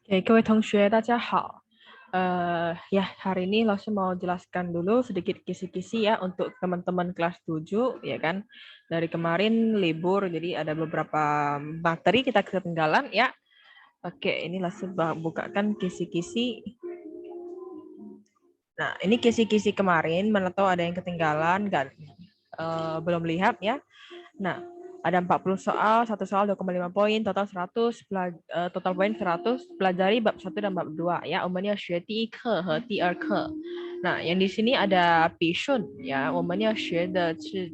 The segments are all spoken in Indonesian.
Oke, 各位同学大家好. Ya, hari ini Laosu mau jelaskan dulu sedikit kisi-kisi ya untuk teman-teman kelas 7, ya kan. Dari kemarin libur, jadi ada beberapa materi kita ketinggalan ya. Oke, ini Laosu bukakan kisi-kisi. Nah, ini kisi-kisi kemarin, mana tahu ada yang ketinggalan, belum lihat ya. Nah, ada 40 soal, satu soal 2,5 poin, total 100, total poin 100, pelajari bab 1 dan bab 2 ya. 我们要学第一课和第二课. Nah, yang di sini ada 笔顺 ya. 我们要学的是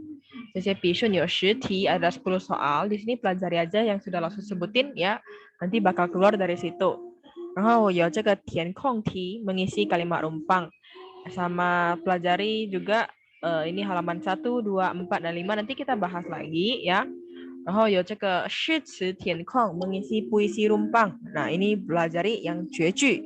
这些笔顺有10题, ada 10 soal. Di sini pelajari aja yang sudah langsung sebutin ya. Nanti bakal keluar dari situ. 然后有这个填空题 mengisi kalimat rumpang. Sama pelajari juga ini halaman 1, 2, 4, dan 5 nanti kita bahas lagi ya. 然后有这个诗词填空 mengisi puisi rumpang. Nah, ini pelajari yang 绝句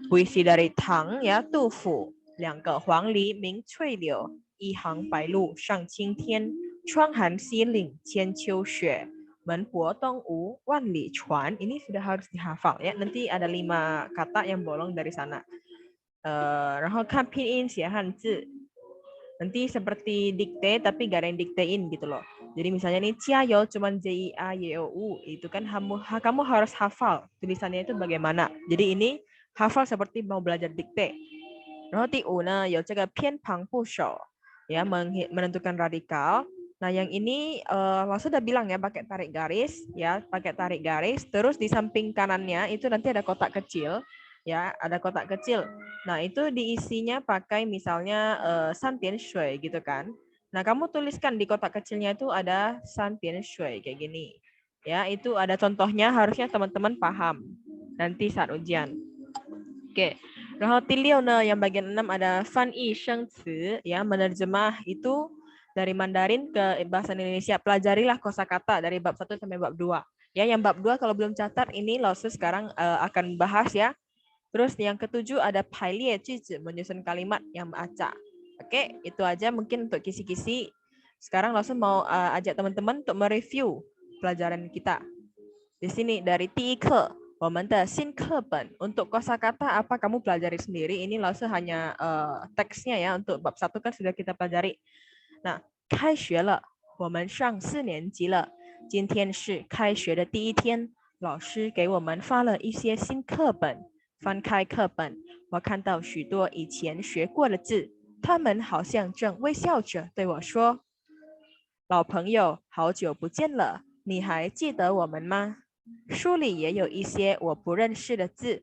puisi dari Tang ya, 杜甫两个黄鹂鸣翠柳一行白鹭上青天窗含西岭千秋雪门泊东吴万里船. Ini sudah harus dihafal ya. Nanti ada 5 kata yang bolong dari sana. 然后看拼音写汉字 nanti seperti dikte tapi gak ada yang diktein gitu loh. Jadi misalnya nih Jiayou cuman Jiayou itu kan kamu harus hafal tulisannya itu bagaimana. Jadi ini hafal seperti mau belajar dikte. 然后第5呢有这个偏旁部首 ya menentukan radikal. Nah, yang ini Mas sudah bilang ya pakai tarik garis ya, pakai tarik garis terus di samping kanannya itu nanti ada kotak kecil ya, ada kotak kecil. Nah, itu diisinya pakai misalnya santian shui gitu kan. Nah, kamu tuliskan di kotak kecilnya itu ada santian shui kayak gini. Ya, itu ada contohnya harusnya teman-teman paham nanti saat ujian. Oke. 然后第6呢 yang bagian 6 ada fan yi sheng ci ya, menerjemah itu dari Mandarin ke bahasa Indonesia. Pelajarilah kosakata dari bab 1 sampai bab 2. Ya, yang bab 2 kalau belum catat ini Laosu sekarang akan bahas ya. Terus yang ketujuh ada pailie cizi, menyusun kalimat yang acak. Oke, itu aja mungkin untuk kisi-kisi. Sekarang langsung mau ajak teman-teman untuk mereview pelajaran kita. Di sini dari 第一课 新课本 untuk kosakata apa kamu pelajari sendiri. Ini langsung hanya teksnya ya, untuk bab 1 kan sudah kita pelajari. Nah, 开学了，我们上4年级了。今天是开学的第一天，老师给我们发了一些新课本。翻开课本，我看到许多以前学过的字，他们好像正微笑着对我说：“老朋友，好久不见了，你还记得我们吗？”书里也有一些我不认识的字，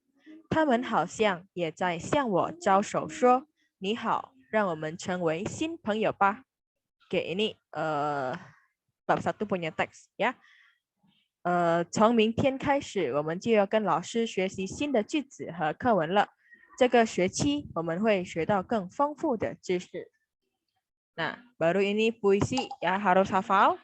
他们好像也在向我招手说：“你好，让我们成为新朋友吧。” Oke, ini bab 1 punya teks ya. 从明天开始，我们就要跟老师学习新的句子和课文了。这个学期我们会学到更丰富的知识。Nah, baru ini puisi ya, harus hafal.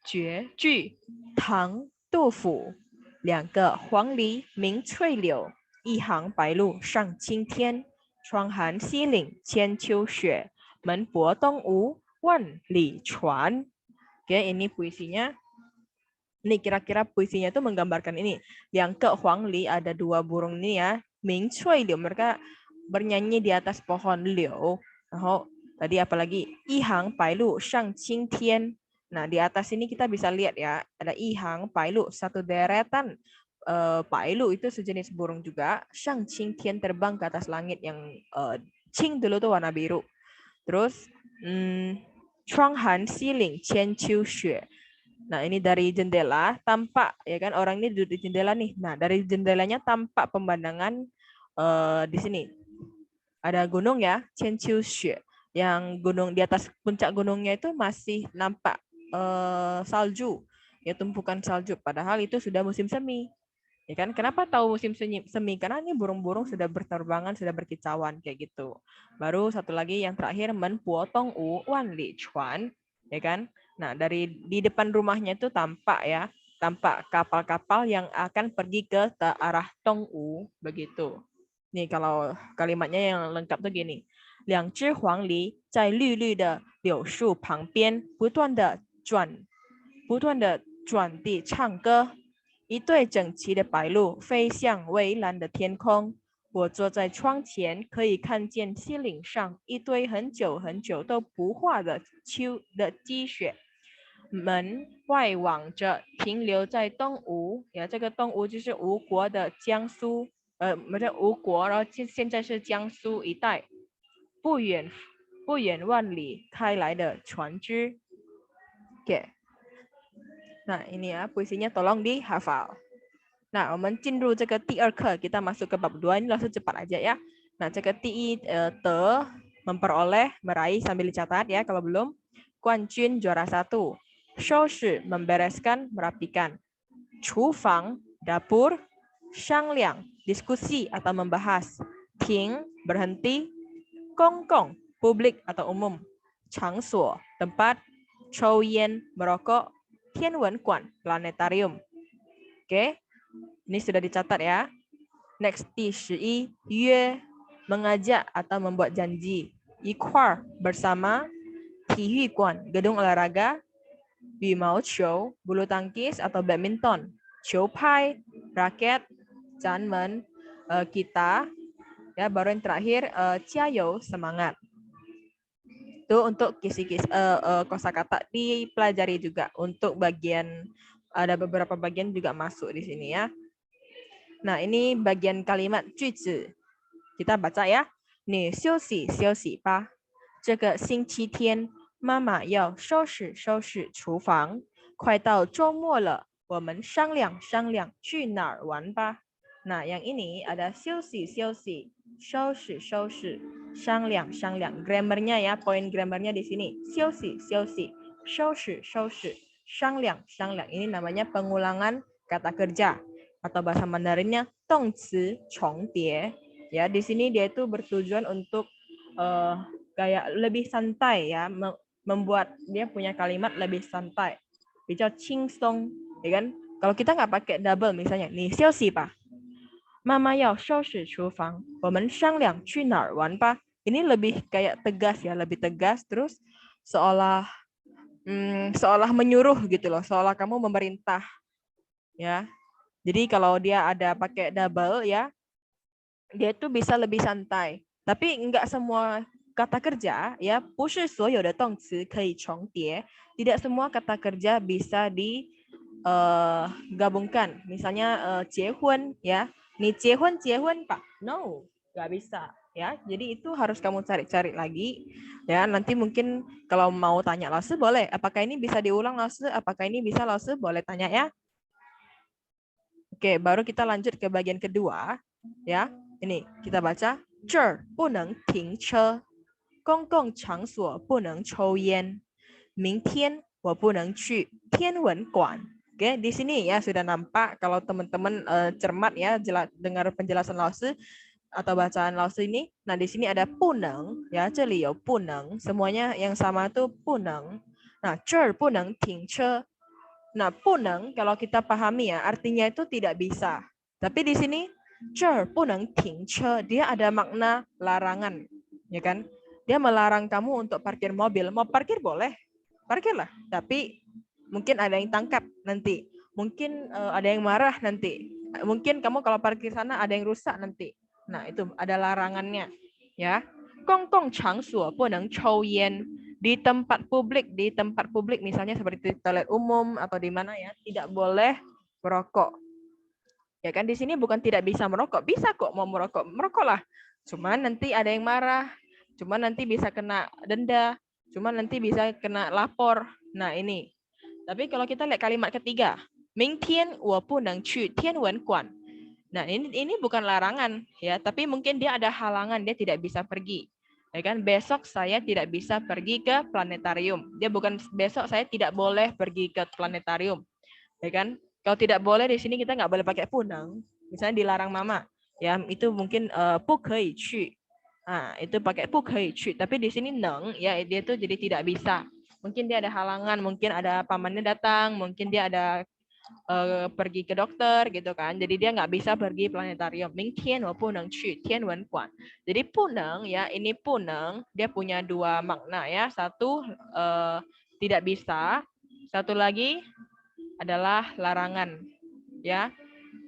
绝句，唐杜甫，两个黄鹂鸣翠柳，一行白鹭上青天。窗含西岭千秋雪，门泊东吴万里船. Oke, ini puisinya. Ini kira-kira puisinya itu menggambarkan ini. Yang ke Huangli ada 2 burung ini ya. Ming Cui Liu, mereka bernyanyi di atas pohon liu. Tadi apalagi Ihang Pailu Shang Qing Tian. Nah, di atas ini kita bisa lihat ya, ada Ihang Pailu, satu deretan. Pailu itu sejenis burung juga. Shang Qing Tian terbang ke atas langit yang Qing dulu tuh warna biru. Terus Chuang Han Xiling Qian Qiu Xue. Nah, ini dari jendela tampak ya kan, orang ini duduk di jendela nih. Nah, dari jendelanya tampak pemandangan di sini. Ada gunung ya, Qianqiu Xue. Yang gunung di atas puncak gunungnya itu masih nampak salju. Ya, tumpukan salju, padahal itu sudah musim semi. Ya kan? Kenapa tahu musim semi? Karena ini burung-burung sudah berterbangan, sudah berkicauan kayak gitu. Baru satu lagi yang terakhir, men potong u wan li chuan, ya kan? Nah, dari di depan rumahnya itu tampak ya, tampak kapal-kapal yang akan pergi ke arah Tongwu begitu. Nih kalau kalimatnya yang lengkap tuh gini. 两只黄鹂在绿绿的柳树旁边不断的转地唱歌。一对整齐的白鹭飞向蔚蓝的天空。我坐在窗前，可以看见西岭上一堆很久很久都不化的积雪。门外望着停留在东吴，这个东吴就是吴国的江苏，不是吴国，然后现在是江苏一带，不远万里开来的船只。Oke. Nah, ini ya puisinya tolong dihafal. Nah, 我们进入这个第二课, kita masuk ke bab 2, ini langsung cepat aja ya. Nah, 这个第一 memperoleh, meraih sambil dicatat ya kalau belum. Guanjun juara 1. 收拾 membereskan, merapikan. 厨房 dapur. 商量 diskusi atau membahas. 停 berhenti. 公共 publik atau umum. 场所 tempat. 抽烟 merokok. 天文馆 planetarium. Oke. Ini sudah dicatat ya. Next, 第11, 约 mengajak atau membuat janji. 一块儿 bersama. 体育馆 gedung olahraga. 羽毛球 bulu tangkis atau badminton. 球拍 raket. 咱们 kita. Ya, baru yang terakhir 加油 semangat. Itu untuk kisi-kisi kosakata dipelajari juga. Untuk bagian ada beberapa bagian juga masuk di sini ya. Nah, ini bagian kalimat 句子. Kita baca ya. 你休息休息吧。这个星期天，妈妈要收拾收拾厨房。快到周末了，我们商量商量去哪儿玩吧。Nah, yang ini ada 休息休息，收拾收拾，商量商量。Grammarnya ya, poin grammarnya di sini. 休息休息，收拾收拾，商量商量。Ini namanya pengulangan kata kerja. Atau bahasa Mandarinnya 动词重叠. Ya, di sini dia itu bertujuan untuk kayak lebih santai ya, membuat dia punya kalimat lebih santai. 比较轻松, ya kan? Kalau kita nggak pakai double misalnya, 你休息吧。妈妈要收拾厨房，我们商量去哪儿玩吧。Ini lebih kayak tegas ya, lebih tegas terus seolah menyuruh gitu loh, seolah kamu memerintah. Ya. Jadi kalau dia ada pakai double ya, dia itu bisa lebih santai. Tapi enggak semua kata kerja ya, 不是所有的动词可以重叠. Tidak semua kata kerja bisa digabungkan. Misalnya 结婚 ya, 你结婚吧? No, enggak bisa ya. Jadi itu harus kamu cari-cari lagi ya. Nanti mungkin kalau mau tanya laosi boleh, apakah ini bisa diulang laosi? Apakah ini bisa laosi? Boleh tanya ya. Oke, baru kita lanjut ke bagian kedua ya. Ini kita baca, 这儿不能停车，公共场所不能抽烟，明天我不能去天文馆. Oke, di sini ya sudah nampak kalau teman-teman cermat ya dengar penjelasan Laosi atau bacaan Laosi ini. Nah, di sini ada 不能 ya, 这里有不能, semuanya yang sama tuh 不能. Nah, 这儿不能停车. Nah, 不能kalau kita pahami ya, artinya itu tidak bisa. Tapi di sini 这儿不能停车, dia ada makna larangan, ya kan? Dia melarang kamu untuk parkir mobil. Mau parkir boleh, parkirlah. Tapi mungkin ada yang tangkap nanti. Mungkin ada yang marah nanti. Mungkin kamu kalau parkir sana ada yang rusak nanti. Nah, itu ada larangannya, ya. 公共场所不能抽烟. Di tempat publik misalnya seperti toilet umum atau di mana ya, tidak boleh merokok. Ya kan, di sini bukan tidak bisa merokok, bisa kok mau merokok, merokoklah. Cuman nanti ada yang marah, cuman nanti bisa kena denda, cuman nanti bisa kena lapor. Nah, ini. Tapi kalau kita lihat kalimat ketiga, 明天我不能去天文馆. Nah, ini bukan larangan ya, tapi mungkin dia ada halangan, dia tidak bisa pergi. Ya kan, besok saya tidak bisa pergi ke planetarium. Dia bukan besok saya tidak boleh pergi ke planetarium. Ya kan? Kalau tidak boleh di sini kita nggak boleh pakai punang. Misalnya dilarang mama, ya itu mungkin 不可以去. Nah, itu pakai 不可以去. Tapi di sini neng, ya dia itu jadi tidak bisa. Mungkin dia ada halangan, mungkin ada pamannya datang, mungkin dia ada pergi ke dokter gitu kan. Jadi dia nggak bisa pergi planetarium. 明天我不能去天文馆. Jadi puneng ya, ini puneng dia punya dua makna ya. Satu tidak bisa, satu lagi adalah larangan. ya,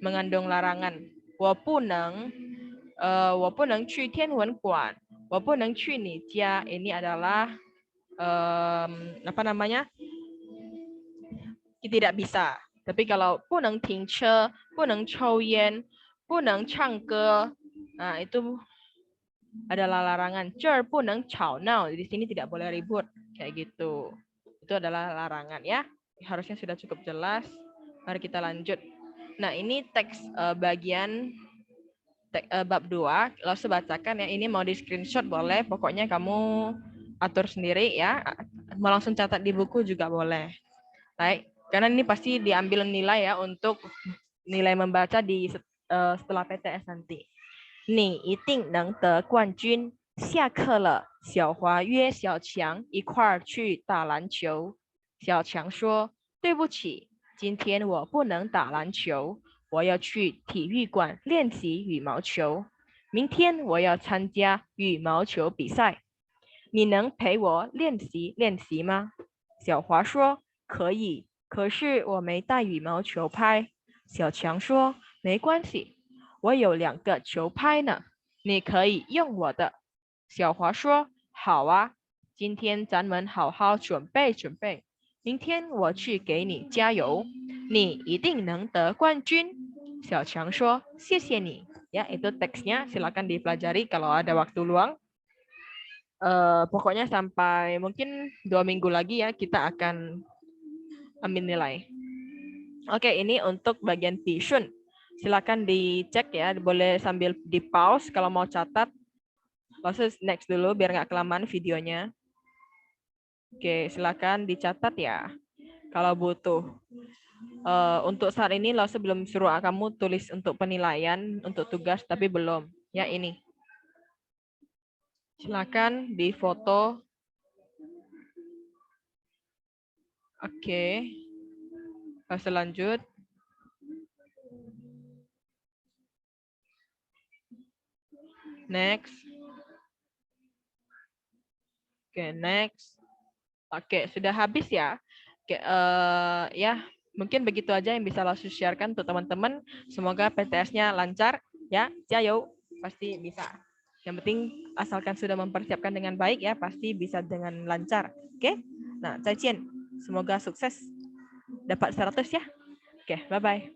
mengandung larangan. 我不能去天文馆，我不能去你家. Ini adalah apa namanya? Tidak bisa. Tapi kalau 不能停车，不能抽烟，不能唱歌, nah itu adalah larangan. 这儿不能吵闹, di sini tidak boleh ribut, kayak gitu. Itu adalah larangan ya. Harusnya sudah cukup jelas. Mari kita lanjut. Nah, ini teks bagian bab 2. Langsung bacakan ya. Ini mau di screenshot boleh. Pokoknya kamu atur sendiri ya. Mau langsung catat di buku juga boleh. Baik. Karena ini pasti diambil nilai ya untuk nilai membaca di setelah PTS nanti. 你一定能得冠军。下课了，小华约小强一块儿去打篮球。小强说：“对不起，今天我不能打篮球，我要去体育馆练习羽毛球。明天我要参加羽毛球比赛，你能陪我练习练习吗？”小华说：“可以，可是我没带羽毛球拍。”小强说：“没关系，我有2个球拍呢，你可以用我的。”小华说：“好啊，今天咱们好好准备准备，明天我去给你加油，你一定能得冠军。”小强说：“谢谢你。” Ya, itu teksnya. Silakan dipelajari kalau ada waktu luang. Pokoknya sampai mungkin 2 minggu lagi ya kita akan ambil nilai. Oke, ini untuk bagian Bishun. Silakan dicek ya, boleh sambil di pause kalau mau catat. Langsung next dulu biar nggak kelamaan videonya. Oke, silakan dicatat ya. Kalau butuh. Untuk saat ini Lause belum suruh kamu tulis untuk penilaian, untuk tugas, tapi belum. Ya, ini. Silakan difoto. Oke. Lause lanjut. Next. Oke, next. Oke, sudah habis ya. Oke, ya, mungkin begitu aja yang bisa Lause sharekan untuk teman-teman. Semoga PTS-nya lancar ya. Jayo, pasti bisa. Yang penting asalkan sudah mempersiapkan dengan baik ya, pasti bisa dengan lancar. Oke? Nah, 再见. Semoga sukses. Dapat 100 ya. Oke, bye-bye.